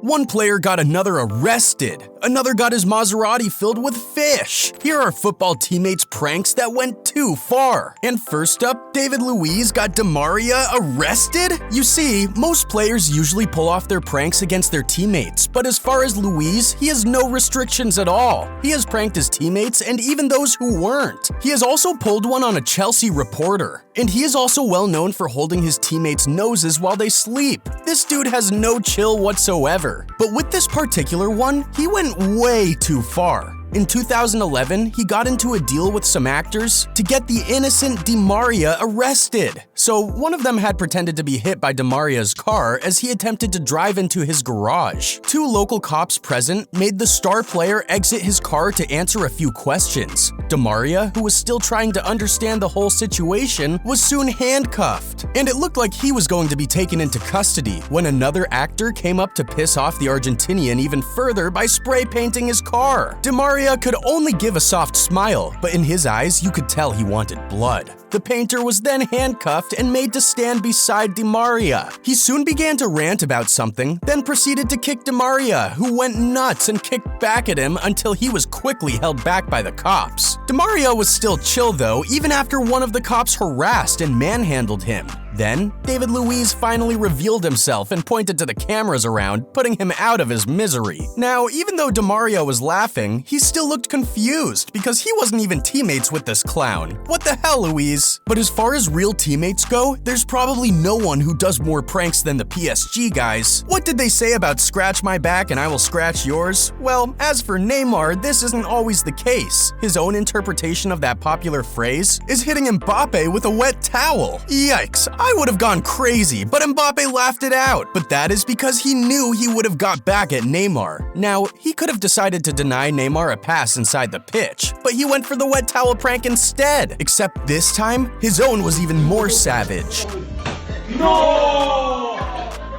One player got another arrested. Another got his Maserati filled with fish. Here are football teammates' pranks that went too far. And first up, David Luiz got DeMaria arrested? You see, most players usually pull off their pranks against their teammates, but as far as Luiz, he has no restrictions at all. He has pranked his teammates and even those who weren't. He has also pulled one on a Chelsea reporter. And he is also well known for holding his teammates' noses while they sleep. This dude has no chill whatsoever. But with this particular one, he went way too far. In 2011, he got into a deal with some actors to get the innocent DeMaria arrested. So one of them had pretended to be hit by DeMaria's car as he attempted to drive into his garage. Two local cops present made the star player exit his car to answer a few questions. DeMaria, who was still trying to understand the whole situation, was soon handcuffed. And it looked like he was going to be taken into custody when another actor came up to piss off the Argentinian even further by spray painting his car. DeMaria could only give a soft smile, but in his eyes, you could tell he wanted blood. The painter was then handcuffed and made to stand beside DeMaria. He soon began to rant about something, then proceeded to kick DeMaria, who went nuts and kicked back at him until he was quickly held back by the cops. DeMaria was still chill though, even after one of the cops harassed and manhandled him. Then, David Luiz finally revealed himself and pointed to the cameras around, putting him out of his misery. Now, even though DeMaria was laughing, he still looked confused because he wasn't even teammates with this clown. What the hell, Luiz? But as far as real teammates go, there's probably no one who does more pranks than the PSG guys. What did they say about scratch my back and I will scratch yours? Well, as for Neymar, this isn't always the case. His own interpretation of that popular phrase is hitting Mbappe with a wet towel. Yikes, I would have gone crazy, but Mbappe laughed it out. But that is because he knew he would have got back at Neymar. Now, he could have decided to deny Neymar a pass inside the pitch, but he went for the wet towel prank instead. Except this time, his own was even more savage. No!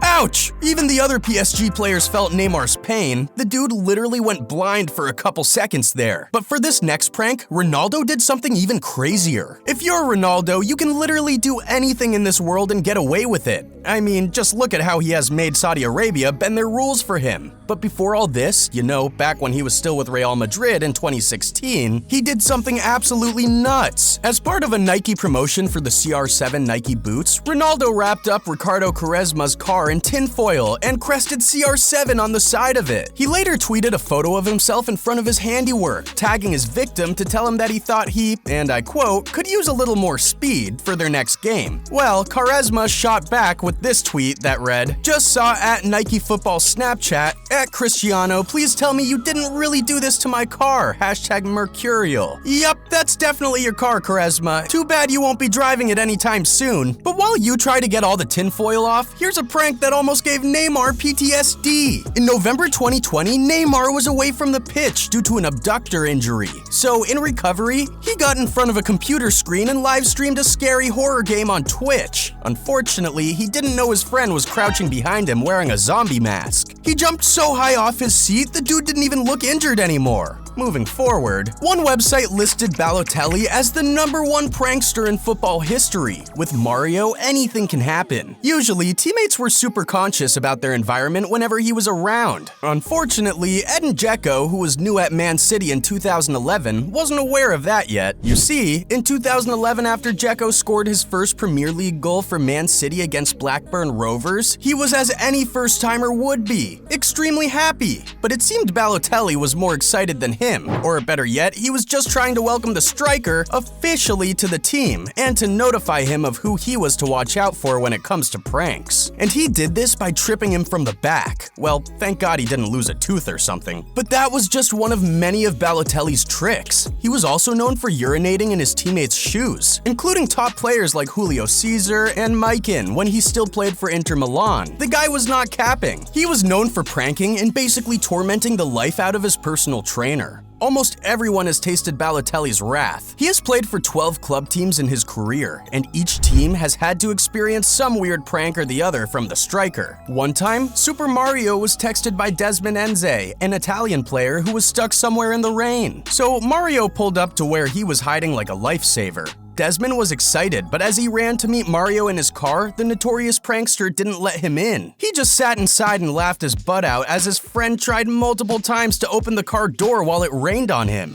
Ouch! Even the other PSG players felt Neymar's pain. The dude literally went blind for a couple seconds there. But for this next prank, Ronaldo did something even crazier. If you're Ronaldo, you can literally do anything in this world and get away with it. I mean, just look at how he has made Saudi Arabia bend their rules for him. But before all this, you know, back when he was still with Real Madrid in 2016, he did something absolutely nuts. As part of a Nike promotion for the CR7 Nike boots, Ronaldo wrapped up Ricardo Quaresma's car in tinfoil and crested CR7 on the side of it. He later tweeted a photo of himself in front of his handiwork, tagging his victim to tell him that he thought he, and I quote, could use a little more speed for their next game. Well, Quaresma shot back with this tweet that read, "Just saw at Nike Football Snapchat, at Cristiano, please tell me you didn't really do this to my car, #Mercurial. Yup, that's definitely your car, Quaresma. Too bad you won't be driving it anytime soon. But while you try to get all the tinfoil off, here's a prank that almost gave Neymar PTSD. In November 2020, Neymar was away from the pitch due to an abductor injury. So in recovery, he got in front of a computer screen and live streamed a scary horror game on Twitch. Unfortunately, he didn't know his friend was crouching behind him wearing a zombie mask. He jumped so high off his seat, the dude didn't even look injured anymore. Moving forward, one website listed Balotelli as the #1 prankster in football history. With Mario, anything can happen. Usually, teammates were super conscious about their environment whenever he was around. Unfortunately, Edin Dzeko, who was new at Man City in 2011, wasn't aware of that yet. You see, in 2011, after Dzeko scored his first Premier League goal for Man City against Blackburn Rovers, he was as any first-timer would be, extremely happy. But it seemed Balotelli was more excited than him. Or better yet, he was just trying to welcome the striker officially to the team and to notify him of who he was to watch out for when it comes to pranks. And he did this by tripping him from the back. Well, thank God he didn't lose a tooth or something. But that was just one of many of Balotelli's tricks. He was also known for urinating in his teammates' shoes, including top players like Julio Cesar and Maikin when he still played for Inter Milan. The guy was not capping. He was known for pranking and basically tormenting the life out of his personal trainer. Almost everyone has tasted Balotelli's wrath. He has played for 12 club teams in his career, and each team has had to experience some weird prank or the other from the striker. One time, Super Mario was texted by Desmond Enze, an Italian player who was stuck somewhere in the rain. So Mario pulled up to where he was hiding like a lifesaver. Desmond was excited, but as he ran to meet Mario in his car, the notorious prankster didn't let him in. He just sat inside and laughed his butt out as his friend tried multiple times to open the car door while it rained on him.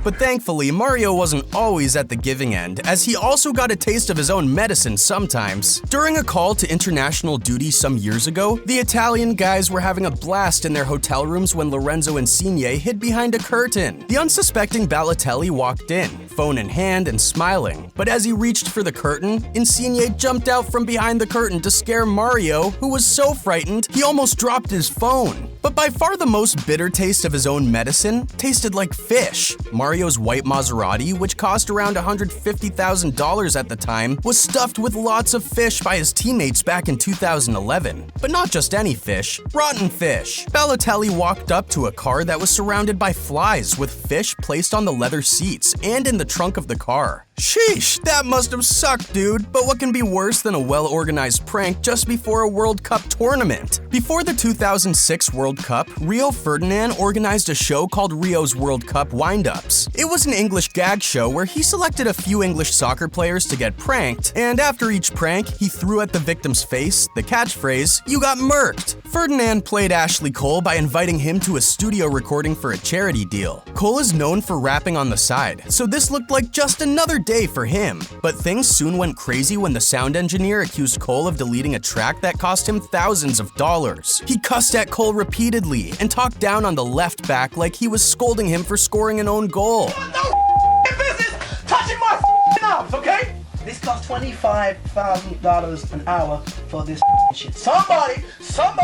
But thankfully, Mario wasn't always at the giving end, as he also got a taste of his own medicine sometimes. During a call to international duty some years ago, the Italian guys were having a blast in their hotel rooms when Lorenzo Insigne hid behind a curtain. The unsuspecting Balotelli walked in, phone in hand and smiling, but as he reached for the curtain, Insigne jumped out from behind the curtain to scare Mario, who was so frightened he almost dropped his phone. But by far the most bitter taste of his own medicine tasted like fish. Mario's white Maserati, which cost around $150,000 at the time, was stuffed with lots of fish by his teammates back in 2011. But not just any fish, rotten fish. Balotelli walked up to a car that was surrounded by flies with fish placed on the leather seats and in the trunk of the car. Sheesh, that must have sucked, dude. But what can be worse than a well-organized prank just before a World Cup tournament? Before the 2006 World Cup, Rio Ferdinand organized a show called Rio's World Cup Wind-Ups. It was an English gag show where he selected a few English soccer players to get pranked, and after each prank, he threw at the victim's face the catchphrase, "You got murked." Ferdinand played Ashley Cole by inviting him to a studio recording for a charity deal. Cole is known for rapping on the side, so this looked like just another day for him. But things soon went crazy when the sound engineer accused Cole of deleting a track that cost him thousands of dollars. He cussed at Cole repeatedly and talked down on the left back like he was scolding him for scoring an own goal. No business touching my arms, okay? This costs $25,000 an hour for this shit. Somebody!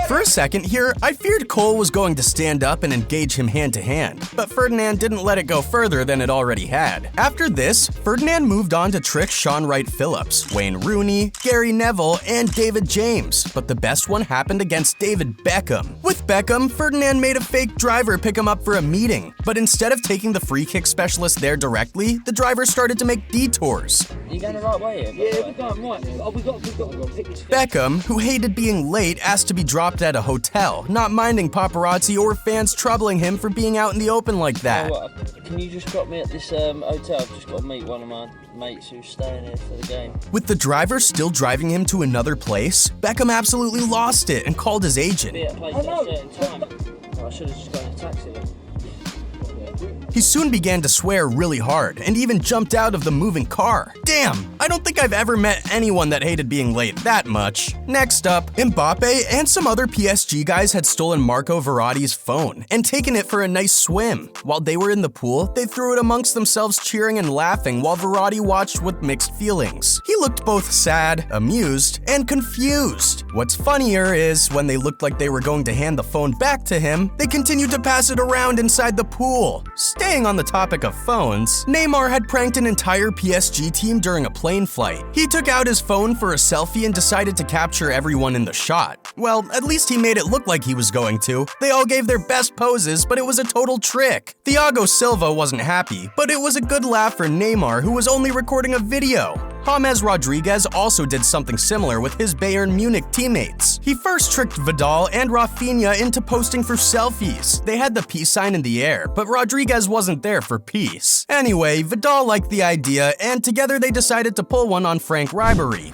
For a second here, I feared Cole was going to stand up and engage him hand to hand, but Ferdinand didn't let it go further than it already had. After this, Ferdinand moved on to trick Shaun Wright-Phillips, Wayne Rooney, Gary Neville, and David James, but the best one happened against David Beckham. With Beckham, Ferdinand made a fake driver pick him up for a meeting, but instead of taking the free kick specialist there directly, the driver started to make detours. You going the right way here? Yeah, we're going right. Oh, we got pictures. Beckham, who hated being late, asked to be dropped at a hotel, not minding paparazzi or fans troubling him for being out in the open like that. Oh, can you just drop me at this hotel? I've just got to meet one of my mates who's staying here for the game. With the driver still driving him to another place, Beckham absolutely lost it and called his agent. Be at a place at a certain time. Oh, I should have just gone in a taxi then. He soon began to swear really hard and even jumped out of the moving car. Damn, I don't think I've ever met anyone that hated being late that much. Next up, Mbappe and some other PSG guys had stolen Marco Verratti's phone and taken it for a nice swim. While they were in the pool, they threw it amongst themselves, cheering and laughing while Verratti watched with mixed feelings. He looked both sad, amused, and confused. What's funnier is, when they looked like they were going to hand the phone back to him, they continued to pass it around inside the pool. Staying on the topic of phones, Neymar had pranked an entire PSG team during a plane flight. He took out his phone for a selfie and decided to capture everyone in the shot. Well, at least he made it look like he was going to. They all gave their best poses, but it was a total trick. Thiago Silva wasn't happy, but it was a good laugh for Neymar, who was only recording a video. James Rodriguez also did something similar with his Bayern Munich teammates. He first tricked Vidal and Rafinha into posting for selfies. They had the peace sign in the air, but Rodriguez wasn't there for peace. Anyway, Vidal liked the idea, and together they decided to pull one on Frank Ribery.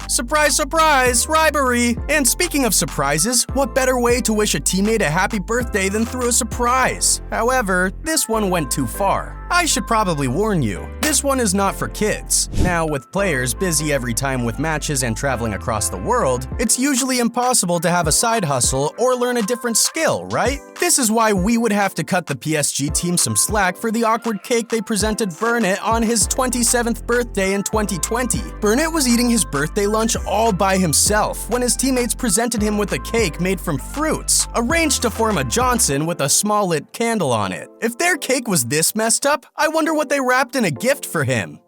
Surprise, surprise, Ribery! And speaking of surprises, what better way to wish a teammate a happy birthday than through a surprise? However, this one went too far. I should probably warn you, this one is not for kids. Now, with players busy every time with matches and traveling across the world, it's usually impossible to have a side hustle or learn a different skill, right? This is why we would have to cut the PSG team some slack for the awkward cake they presented Burnett on his 27th birthday in 2020. Burnett was eating his birthday lunch all by himself when his teammates presented him with a cake made from fruits, arranged to form a Johnson with a small lit candle on it. If their cake was this messed up, I wonder what they wrapped in a gift for him.